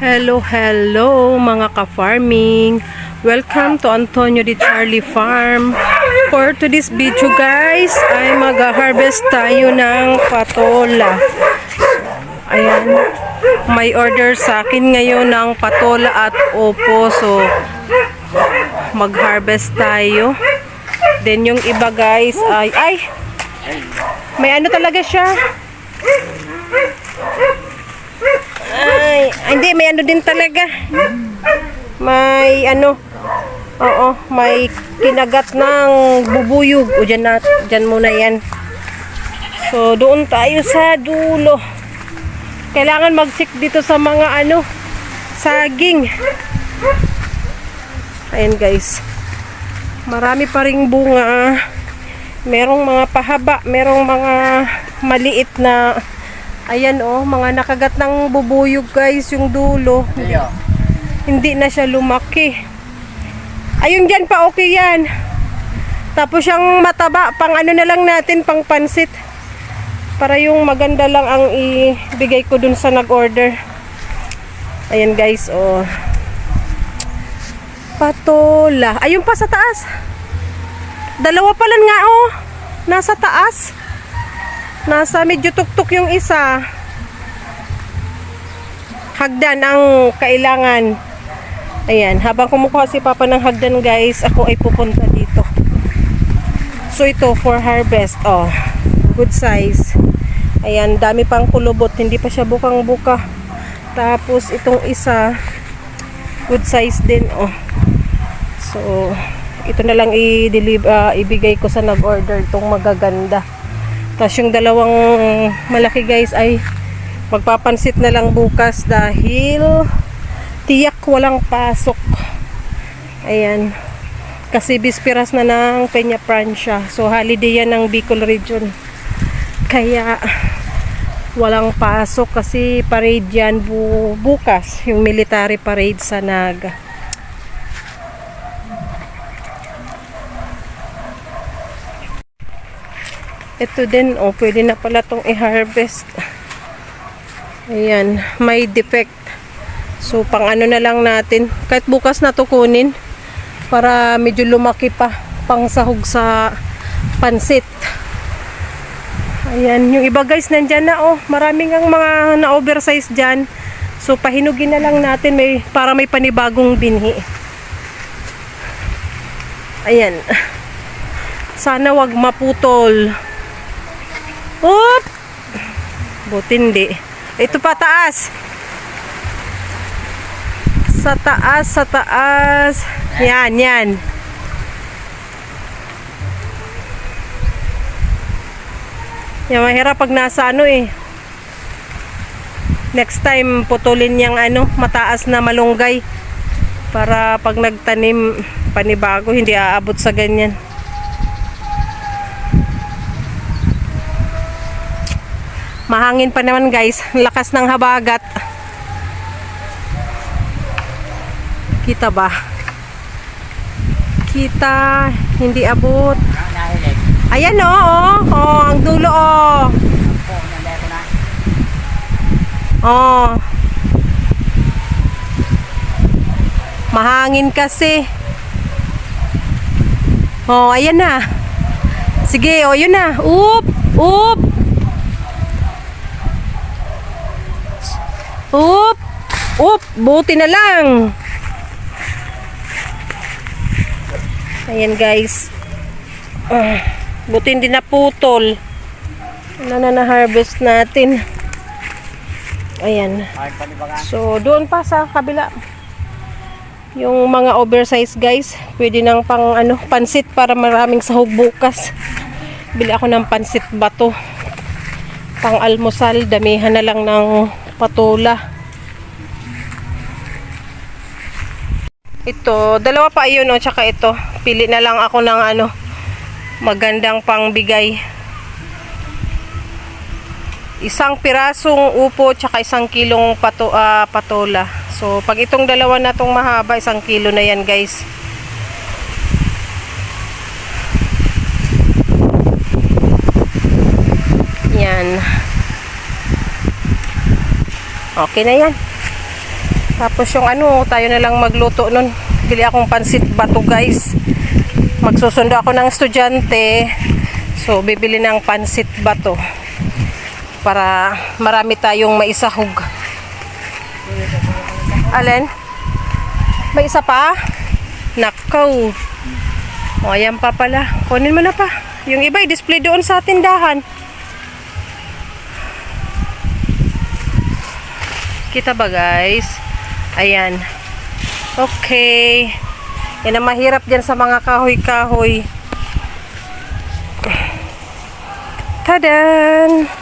Hello mga ka-farming. Welcome to Antonio Di Charlie Farm. For today's video guys, ay mag-harvest tayo ng patola. Ayan. May order sa akin ngayon ng patola at opo. So, mag-harvest tayo. Then yung iba guys ay may ano talaga siya. Hindi, may ano din talaga. May ano, oo, may kinagat ng bubuyog. O, dyan muna yan. So, doon tayo sa dulo. Kailangan mag-check dito sa mga ano, saging. Ayan guys. Marami pa ring bunga. Merong mga pahaba, merong mga maliit na. Ayan mga nakagat ng bubuyog guys, yung dulo. Hindi na siya lumaki. Ayun dyan pa, okay yan. Tapos yung mataba, pang ano na lang natin, pang pansit. Para yung maganda lang ang ibigay ko dun sa nag-order. Ayan guys, patola. Ayun pa sa taas. Dalawa pa lang nga nasa taas. Nasa medyo tuktok yung isa. Hagdan ang kailangan. Ayan, habang kumukuha si Papa ng hagdan guys, ako ay pupunta dito. So ito for harvest. Good size. Ayan, dami pang kulubot, hindi pa siya bukang-buka. Tapos itong isa good size din. So ito na lang ibigay ko sa nag-order, itong magaganda. Tapos yung dalawang malaki guys ay magpapansit na lang bukas dahil tiyak walang pasok. Ayan. Kasi bispiras na ng Peña Francia. So holiday yan ng Bicol region. Kaya walang pasok kasi parade yan bukas. Yung military parade sa Naga. Ito din, pwede na pala itong i-harvest. Ayan, may defect. So, pang ano na lang natin. Kahit bukas na to kunin. Para medyo lumaki pa. Pang sahog sa pansit. Ayan, yung iba guys, nandyan na Maraming ang mga na-oversize dyan. So, pahinugin na lang natin para may panibagong binhi. Ayan. Sana wag maputol. Oop! Buti hindi. Ito pa taas. Sa taas. Yan. Yan, mahirap pag nasa Next time, putulin yang mataas na malunggay. Para pag nagtanim, panibago, hindi aabot sa ganyan. Mahangin pa naman guys, lakas ng habagat. Kita ba? Kita, hindi abot. Ayan ang dulo mahangin kasi. Ayan na. Sige, yun na. Oop. Buti na lang. Ayan guys. Buti hindi naputol. Na harvest natin. Ayan. So doon pa sa kabila. Yung mga oversize guys, pwede nang pang pansit para maraming sahog bukas. Bili ako ng pansit bato. Pang almusal, damihan na lang ng patola. Ito, dalawa pa yun tsaka ito. Pili na lang ako ng magandang pangbigay. Isang pirasong upo tsaka 1 kilong patola. So, pag itong dalawa na tong mahaba, 1 kilo na yan guys. Yan. Okay na yan. Tapos yung ano, tayo na lang magluto nun. Bili akong pansit bato guys. Magsusundo ako ng estudyante. So, bibili ng pansit bato. Para marami tayong maisahog. Alin? May isa pa? Nakaw. O, ayan pa pala. Kunin mo na pa. Yung iba, i-display doon sa tindahan. Kita ba guys? Ayan. Okay. Yan ang mahirap dyan sa mga kahoy-kahoy. Tadan!